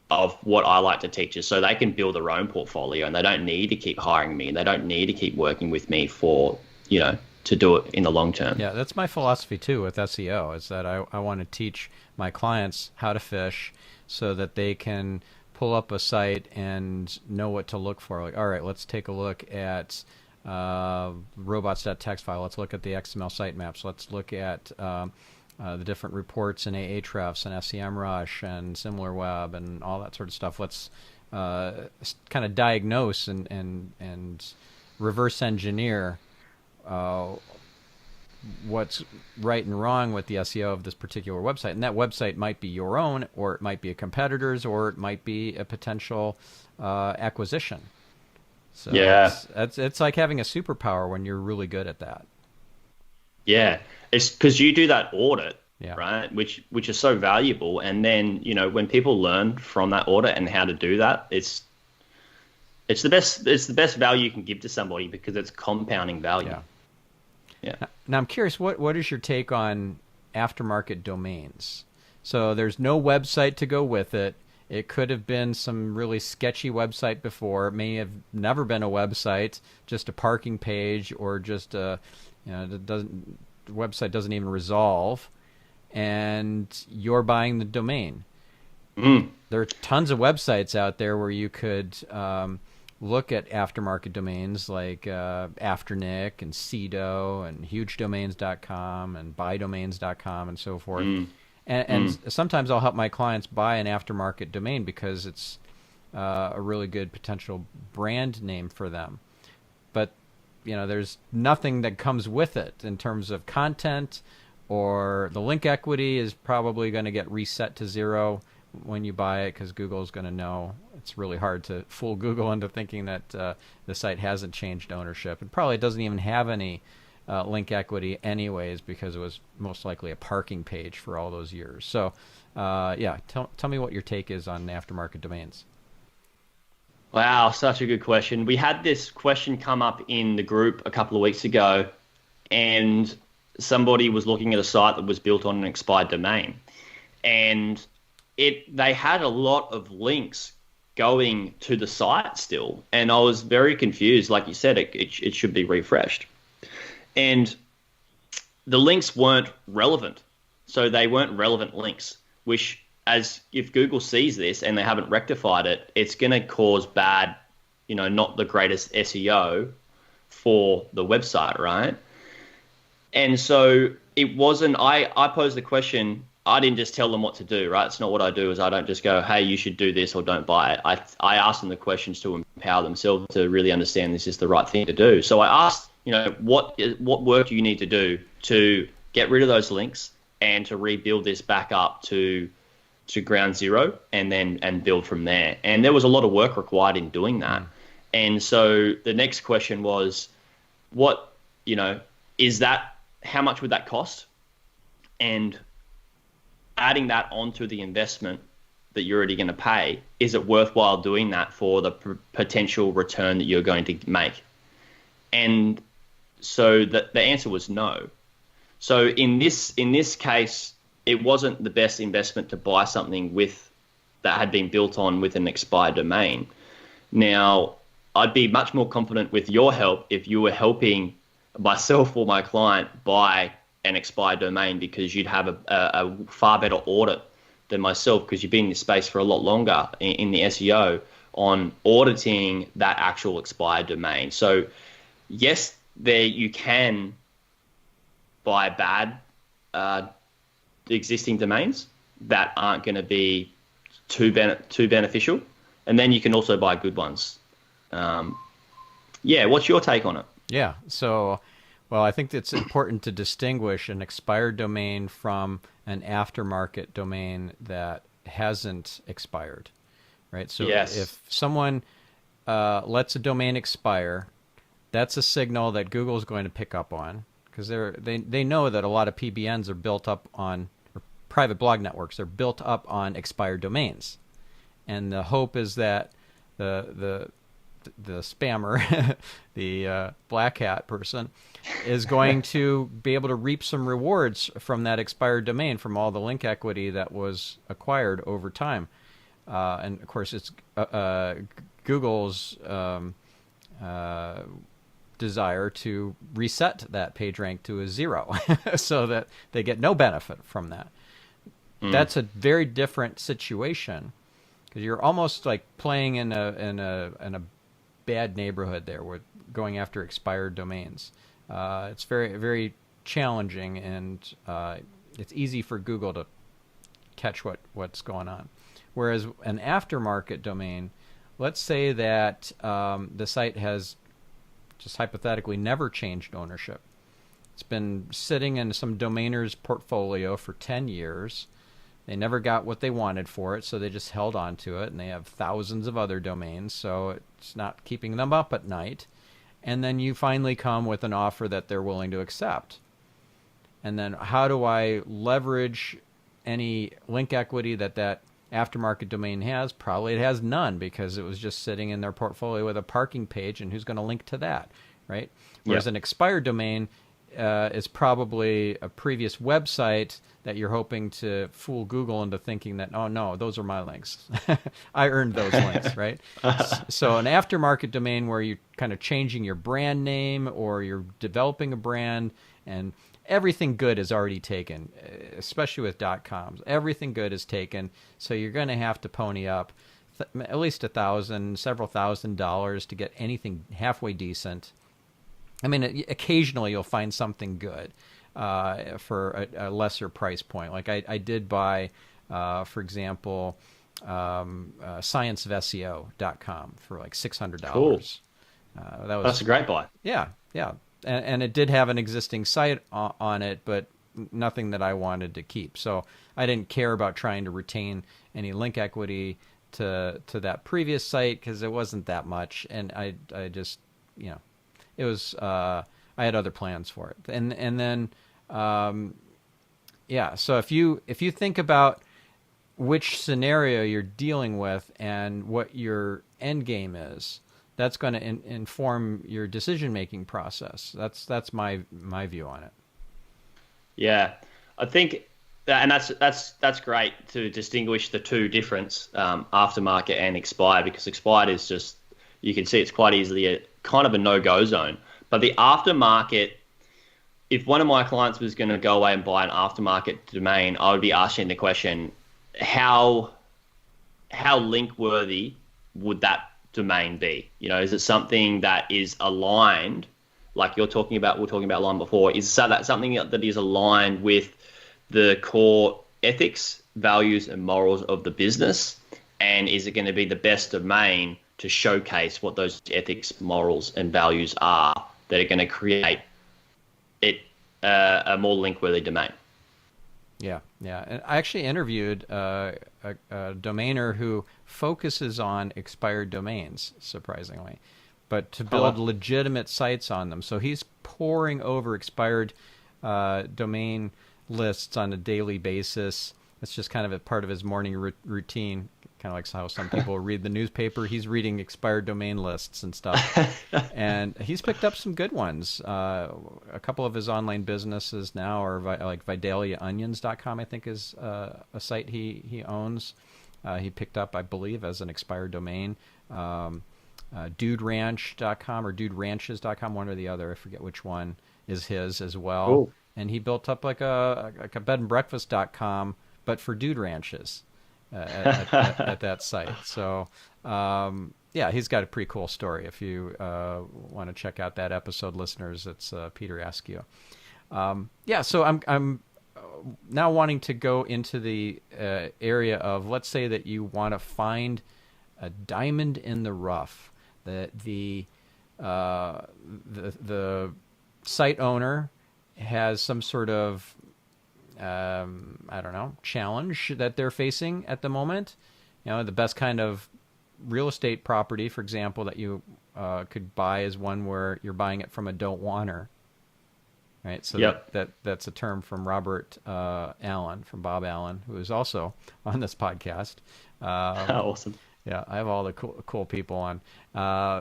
of what I like to teach, is so they can build their own portfolio, and they don't need to keep hiring me, and they don't need to keep working with me for, to do it in the long term. Yeah, that's my philosophy too with SEO, is that I want to teach my clients how to fish so that they can pull up a site and know what to look for. Like, all right, let's take a look at robots.txt file. Let's look at the XML sitemaps. Let's look at the different reports in Ahrefs and SEMrush and SimilarWeb and all that sort of stuff. Let's kind of diagnose and reverse engineer what's right and wrong with the SEO of this particular website. And that website might be your own, or it might be a competitor's, or it might be a potential acquisition. So Yeah. it's like having a superpower when you're really good at that. Yeah, it's because you do that audit, Yeah. right? Which is so valuable. And then, when people learn from that audit and how to do that, it's the best value you can give to somebody because it's compounding value. Yeah. Yeah. Now I'm curious, what is your take on aftermarket domains? So there's no website to go with it. It could have been some really sketchy website before. It may have never been a website, just a parking page, or just the website doesn't even resolve, and you're buying the domain. Mm. There are tons of websites out there where you could look at aftermarket domains like Afternic and Cedo and HugeDomains.com and BuyDomains.com and so forth. Mm. And sometimes I'll help my clients buy an aftermarket domain because it's a really good potential brand name for them. But there's nothing that comes with it in terms of content, or the link equity is probably going to get reset to 0 when you buy it because Google's going to know. It's really hard to fool Google into thinking that the site hasn't changed ownership. It probably doesn't even have any link equity anyways because it was most likely a parking page for all those years. So, tell me what your take is on aftermarket domains. Wow, such a good question. We had this question come up in the group a couple of weeks ago, and somebody was looking at a site that was built on an expired domain, and they had a lot of links going to the site still, and I was very confused. Like you said, it should be refreshed, and the links weren't relevant, so they weren't relevant links, which, as if Google sees this and they haven't rectified it, it's going to cause bad, not the greatest SEO for the website, right? And so it wasn't, I posed the question, I didn't just tell them what to do, right? It's not what I do, is I don't just go, hey, you should do this or don't buy it. I asked them the questions to empower themselves to really understand this is the right thing to do. So I asked, what work do you need to do to get rid of those links and to rebuild this back up to ground zero and build from there. And there was a lot of work required in doing that. And so the next question was, how much would that cost? And adding that onto the investment that you're already going to pay, is it worthwhile doing that for the potential return that you're going to make? And so the answer was no. So in this case, it wasn't the best investment to buy something that had been built on with an expired domain. Now, I'd be much more confident with your help if you were helping myself or my client buy an expired domain, because you'd have a far better audit than myself, because you've been in this space for a lot longer in the SEO on auditing that actual expired domain. So yes, you can buy bad existing domains that aren't going to be too beneficial, and then you can also buy good ones. What's your take on it? Yeah, so well, I think it's important to distinguish an expired domain from an aftermarket domain that hasn't expired, right? So yes. If someone lets a domain expire, that's a signal that Google's going to pick up on, because they know that a lot of PBNs are built up on, or private blog networks are built up on expired domains, and the hope is that the spammer, the black hat person, is going to be able to reap some rewards from that expired domain, from all the link equity that was acquired over time. And of course, it's Google's desire to reset that page rank to a 0 so that they get no benefit from that. That's a very different situation, because you're almost like playing in a bad neighborhood there with going after expired domains. It's very, very challenging, and it's easy for Google to catch what's going on. Whereas an aftermarket domain, let's say that the site has just hypothetically never changed ownership. It's been sitting in some domainer's portfolio for 10 years. They never got what they wanted for it, so they just held on to it, and they have thousands of other domains, so it's not keeping them up at night. And then you finally come with an offer that they're willing to accept. And then how do I leverage any link equity that aftermarket domain has? Probably it has none, because it was just sitting in their portfolio with a parking page, and who's going to link to that, right? Whereas an expired domain is probably a previous website that you're hoping to fool Google into thinking that, oh no, those are my links. I earned those links, right? So an aftermarket domain where you're kind of changing your brand name or you're developing a brand, and everything good is already taken, especially with .coms. Everything good is taken, so you're going to have to pony up at least $1,000, several $1,000s to get anything halfway decent. I mean, occasionally you'll find something good for a lesser price point. Like I did buy, for example, scienceofseo.com for like $600. Cool. That's a great buy. Yeah. And it did have an existing site on it, but nothing that I wanted to keep. So I didn't care about trying to retain any link equity to that previous site, because it wasn't that much. And I just, it was, I had other plans for it. And then, so if you think about which scenario you're dealing with and what your end game is, that's going to inform your decision-making process. That's my view on it. Yeah, I think, and that's great to distinguish the two difference, aftermarket and expired, because expired is just, you can see it's quite easily a kind of a no-go zone. But the aftermarket, if one of my clients was going to go away and buy an aftermarket domain, I would be asking the question, how link worthy would that domain be? Is it something that is aligned, like we're talking about line before? Is that something that is aligned with the core ethics, values, and morals of the business? And is it going to be the best domain to showcase what those ethics, morals, and values are that are going to create it a more link-worthy domain? Yeah. And I actually interviewed a domainer who focuses on expired domains, surprisingly, but to build legitimate sites on them. So he's poring over expired domain lists on a daily basis. It's just kind of a part of his morning routine. Kind of like how some people read the newspaper. He's reading expired domain lists and stuff. And he's picked up some good ones. A couple of his online businesses now are like VidaliaOnions.com, I think, is a site he owns. He picked up, I believe, as an expired domain. DudeRanch.com or DudeRanches.com, one or the other. I forget which one is his as well. Cool. And he built up like a bedandbreakfast.com, but for dude ranches. At that site. So, he's got a pretty cool story. If you want to check out that episode, listeners, it's Peter Askew. So I'm now wanting to go into the area of, let's say that you want to find a diamond in the rough. The site owner has some sort of challenge that they're facing at the moment. The best kind of real estate property, for example, that you could buy is one where you're buying it from a don't wanter, right? So that's a term from Robert Allen, from Bob Allen, who is also on this podcast. Awesome. Yeah, I have all the cool people on.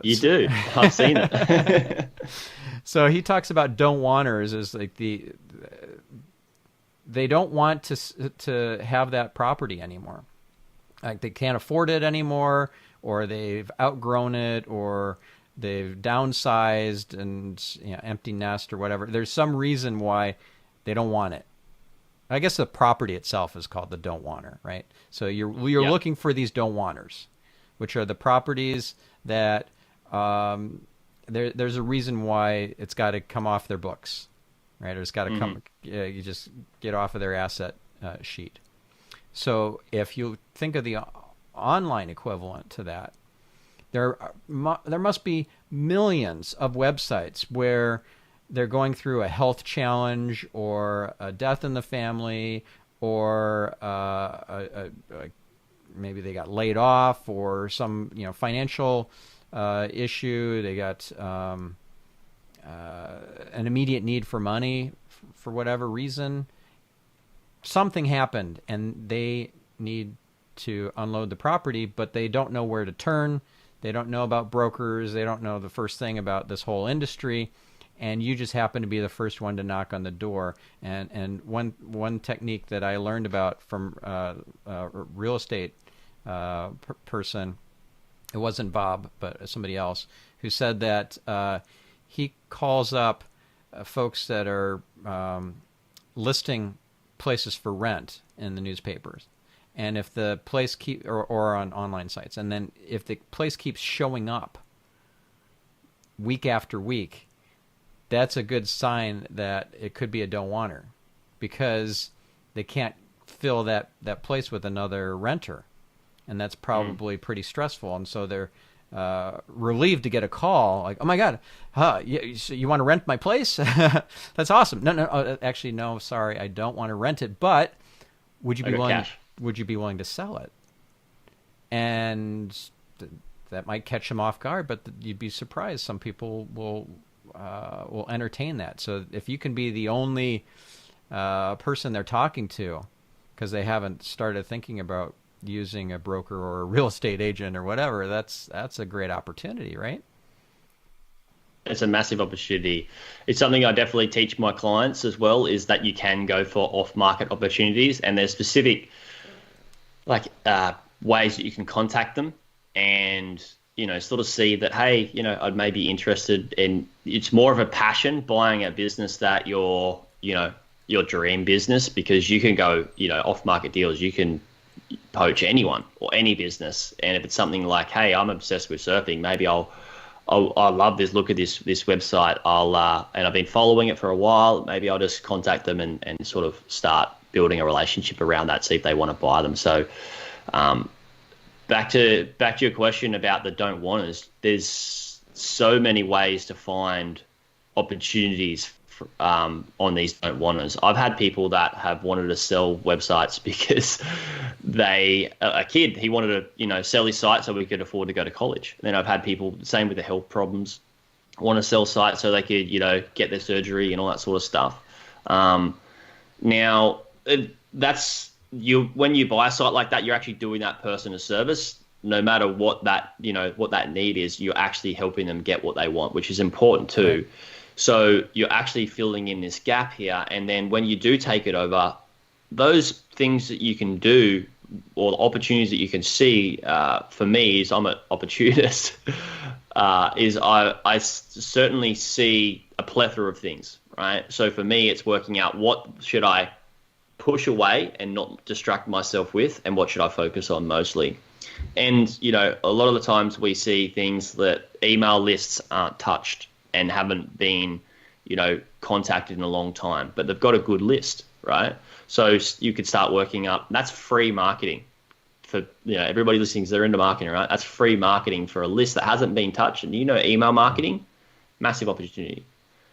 You do. I've seen it. So he talks about don't wanters as like they don't want to have that property anymore. Like they can't afford it anymore, or they've outgrown it, or they've downsized and empty nest or whatever. There's some reason why they don't want it. I guess the property itself is called the don't wanter, right? So you're looking for these don't wanters, which are the properties that there's a reason why it's got to come off their books. Right, or it's got to come. You just get off of their asset sheet. So if you think of the online equivalent to that, there must be millions of websites where they're going through a health challenge or a death in the family, or maybe they got laid off, or some financial issue. They got an immediate need for money for whatever reason. Something happened, and they need to unload the property, but they don't know where to turn. They don't know about brokers. They don't know the first thing about this whole industry. And you just happen to be the first one to knock on the door. And one technique that I learned about from a real estate person, it wasn't Bob, but somebody else, who said that he calls up folks that are listing places for rent in the newspapers. And if the place or on online sites, and then if the place keeps showing up week after week, that's a good sign that it could be a don't wanter, because they can't fill that place with another renter, and that's probably pretty stressful. And so they're relieved to get a call like, "Oh my God, you want to rent my place? That's awesome." No, actually, no, sorry, I don't want to rent it, but would you be willing? Cash. Would you be willing to sell it? And that might catch them off guard, but you'd be surprised. Some people will entertain that. So if you can be the only person they're talking to, because they haven't started thinking about using a broker or a real estate agent or whatever, that's a great opportunity, right? It's a massive opportunity. It's something I definitely teach my clients as well, is that you can go for off-market opportunities, and there's specific ways that you can contact them and, sort of see that, hey, I'd may be interested in, it's more of a passion buying a business that your dream business, because you can go, off-market deals, you can poach anyone or any business. And if it's something like, hey, I'm obsessed with surfing, maybe I love this, look at this website, and I've been following it for a while, maybe I'll just contact them and sort of start building a relationship around that, see if they want to buy them. So back to your question about the don't wanters, there's so many ways to find opportunities on these don't wanters. I've had people that have wanted to sell websites because a kid, he wanted to, sell his site so we could afford to go to college. And then I've had people, same with the health problems, want to sell sites so they could, get their surgery and all that sort of stuff. Now, that's when you buy a site like that, you're actually doing that person a service. No matter what that need is, you're actually helping them get what they want, which is important too. Right. So you're actually filling in this gap here. And then when you do take it over, those things that you can do, or the opportunities that you can see, for me, is I'm an opportunist, is I certainly see a plethora of things, right? So for me, it's working out what should I push away and not distract myself with, and what should I focus on mostly. And, a lot of the times we see things that email lists aren't touched and haven't been, contacted in a long time, but they've got a good list, right? So you could start working up. That's free marketing for, everybody listening, they're into marketing, right? That's free marketing for a list that hasn't been touched. And, email marketing, massive opportunity,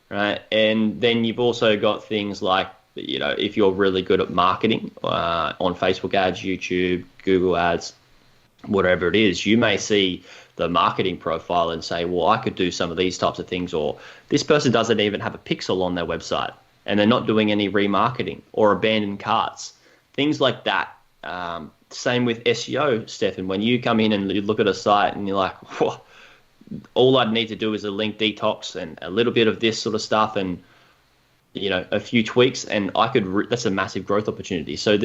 right? And then you've also got things like, if you're really good at marketing on Facebook ads, YouTube, Google ads, whatever it is, you may see the marketing profile and say, well, I could do some of these types of things, or this person doesn't even have a pixel on their website and they're not doing any remarketing or abandoned carts, things like that. Same with SEO, Stephan. When you come in and you look at a site and you're like, whoa, all I'd need to do is a link detox and a little bit of this sort of stuff and, a few tweaks, and I could, that's a massive growth opportunity. So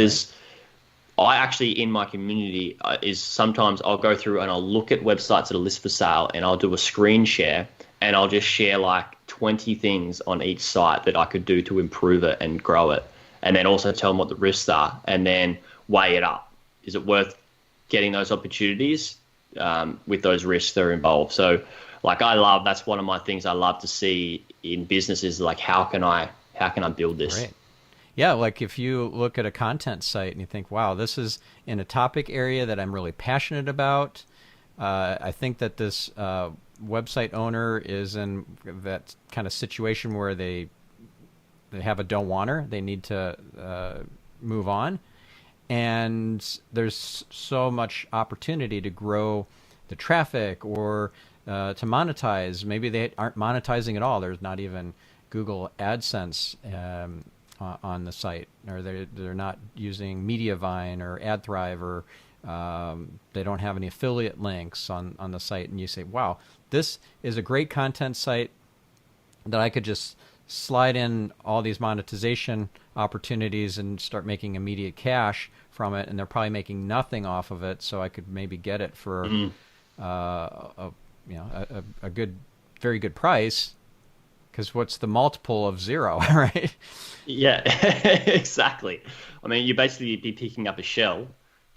I actually, in my community, is sometimes I'll go through and I'll look at websites that are listed for sale, and I'll do a screen share, and I'll just share like 20 things on each site that I could do to improve it and grow it. And then also tell them what the risks are, and then weigh it up. Is it worth getting those opportunities with those risks that are involved? So that's one of my things I love to see in businesses, like how can I build this? Right. Yeah, like if you look at a content site and you think, wow, this is in a topic area that I'm really passionate about. I think that this website owner is in that kind of situation where they have a don't wanter, they need to move on, and there's so much opportunity to grow the traffic or to monetize. Maybe they aren't monetizing at all. There's not even Google AdSense on the site, or they're not using Mediavine or AdThrive, or they don't have any affiliate links on the site. And you say, wow, this is a great content site that I could just slide in all these monetization opportunities and start making immediate cash from it, and they're probably making nothing off of it, so I could maybe get it for a good, very good price. Because what's the multiple of zero, right? Yeah, exactly. I mean, you basically be picking up a shell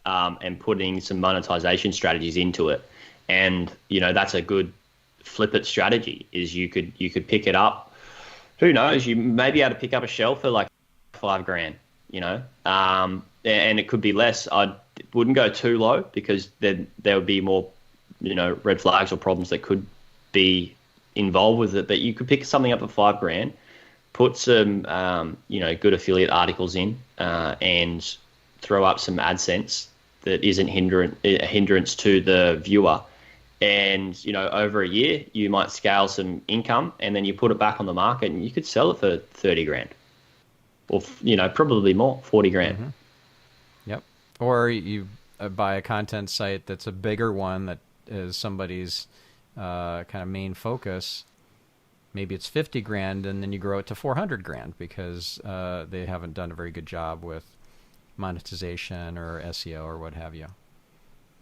and putting some monetization strategies into it, and that's a good flip it strategy. Is you could pick it up. Who knows? You may be able to pick up a shell for like $5,000, and it could be less. I wouldn't go too low, because then there would be more, red flags or problems that could be involved with it. But you could pick something up for $5,000, put some, good affiliate articles in, and throw up some AdSense that isn't a hindrance to the viewer. And, over a year, you might scale some income, and then you put it back on the market, and you could sell it for $30,000, or, probably more, $40,000. Mm-hmm. Yep. Or you buy a content site that's a bigger one that is somebody's kind of main focus. Maybe it's $50,000, and then you grow it to $400,000 because they haven't done a very good job with monetization or SEO or what have you.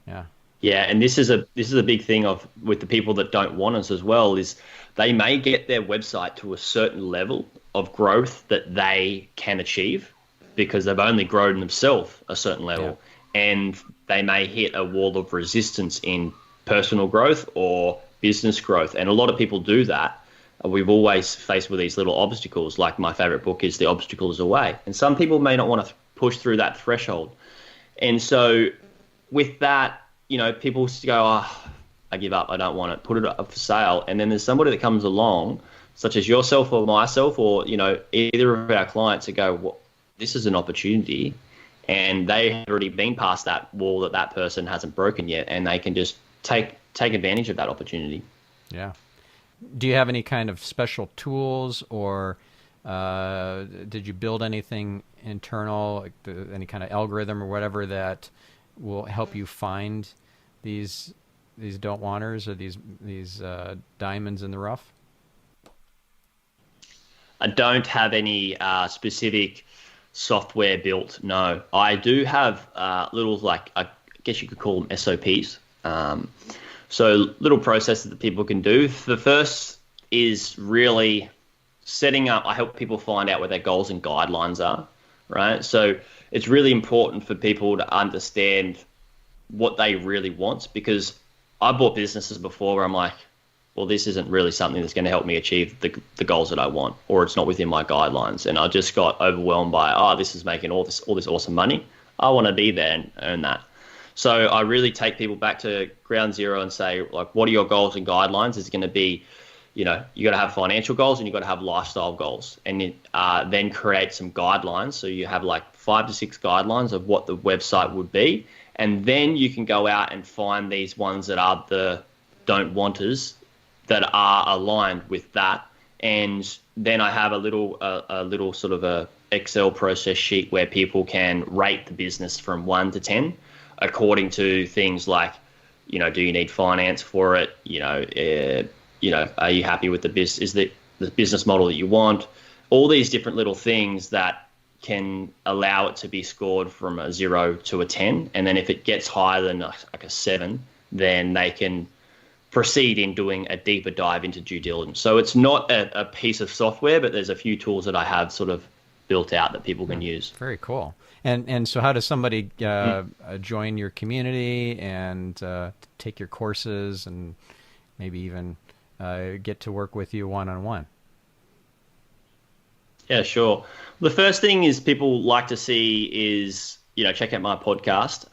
Yeah. Yeah, and this is a big thing with the people that don't want us as well, is they may get their website to a certain level of growth that they can achieve because they've only grown themselves a certain level, and they may hit a wall of resistance in personal growth or business growth. And a lot of people do that. We've always faced with these little obstacles. Like my favorite book is The Obstacle is a Way. And some people may not want to push through that threshold. And so with that, people go, oh, I give up, I don't want it, put it up for sale. And then there's somebody that comes along, such as yourself or myself, or, either of our clients, that go, well, this is an opportunity. And they have already been past that wall that person hasn't broken yet, and they can just take advantage of that opportunity. Yeah. Do you have any kind of special tools, or did you build anything internal, like any kind of algorithm or whatever that will help you find these don't wanters or these diamonds in the rough? I don't have any specific software built. No, I do have little, I guess you could call them SOPs. So little processes that people can do. The first is really setting up. I help people find out what their goals and guidelines are, right? So it's really important for people to understand what they really want, because I bought businesses before where I'm like, well, this isn't really something that's going to help me achieve the goals that I want, or it's not within my guidelines. And I just got overwhelmed by, this is making all this awesome money. I want to be there and earn that. So I really take people back to ground zero and say, like, what are your goals and guidelines? It's going to be, you got to have financial goals and you got to have lifestyle goals, and then create some guidelines. So you have like 5 to 6 guidelines of what the website would be. And then you can go out and find these ones that are the don't wanters that are aligned with that. And then I have a little sort of a Excel process sheet where people can rate the business from 1 to 10 according to things like, do you need finance for it? Are you happy with the business? Is the business model that you want? All these different little things that can allow it to be scored from a 0 to a 10. And then if it gets higher than like a 7, then they can proceed in doing a deeper dive into due diligence. So it's not a piece of software, but there's a few tools that I have sort of built out that people can use. Very cool. And so how does somebody join your community and take your courses and maybe even get to work with you one-on-one? Yeah, sure. The first thing is people like to see is, check out my podcast,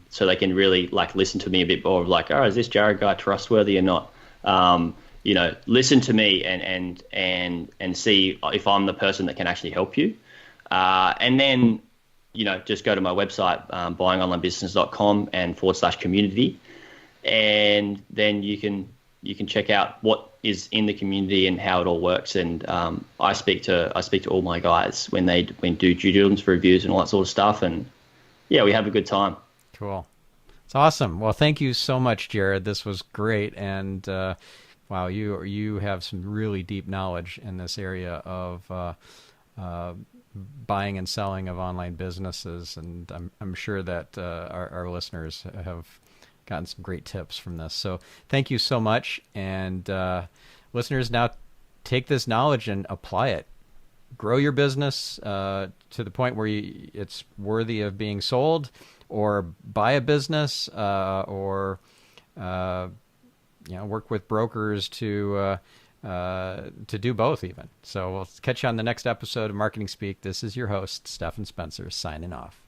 so they can really listen to me a bit more of is this Jaryd guy trustworthy or not? listen to me and see if I'm the person that can actually help you. And then, just go to my website, buyingonlinebusiness.com and /community. And then you can check out what is in the community and how it all works. And I speak to all my guys when do due diligence reviews and all that sort of stuff. And yeah, we have a good time. Cool. It's awesome. Well, thank you so much, Jaryd. This was great. And wow, you have some really deep knowledge in this area of buying and selling of online businesses. And I'm sure that our listeners have gotten some great tips from this. So thank you so much. And listeners, now take this knowledge and apply it. Grow your business to the point where it's worthy of being sold, or buy a business, or work with brokers to do both even. So we'll catch you on the next episode of Marketing Speak. This is your host, Stephan Spencer, signing off.